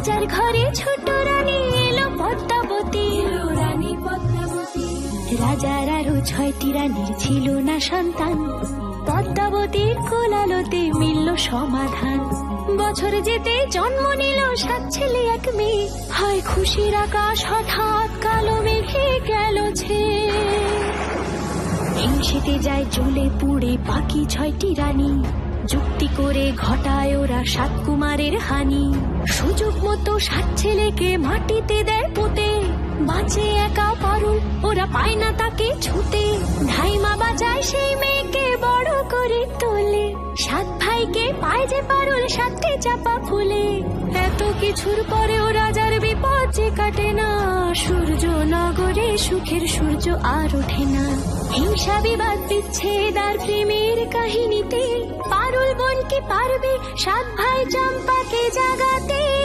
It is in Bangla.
রাজার ঘরে ছোট রানী এলো পদ্মাবতী, রানী পদ্মাবতী। রাজার আরো 6টি রানীর ছিল না সন্তান, পদ্মাবতীর কোলালোতে মিলল সমাধান। বছর যেতে জন্ম নিল 7 ছেলে 1 মেয়ে, হয় খুশির আকাশ হঠাৎ কালো মেঘে গেল ছেয়ে। হিংসেতে যায় জ্বলে পুড়ে বাকি 6টি রানী, যুক্তি করে ঘটায় ওরা 7 কুমারের হানি। সুযোগ মতো 7 ছেলেকে মাটিতে দেয় পুঁতে, বাঁচে একা পারুল, ওরা পায় না তাকে ছুতে। ধাইমা বাজায় সেই মেয়েকে বড় করে তোলে, 7 ভাইকে পায় যে পারুল 7টি চাপা ফুলে। এত কিছুর পরেও রাজার বিপদ যে কাটে না, সূর্য নগরে সুখের সূর্য আর ওঠে না। হিংসা বিবাদ বিচ্ছেদ আর প্রেমের কাহিনীতে পারুল বোন কি পারবে 7 ভাই চম্পাকে জাগাতে।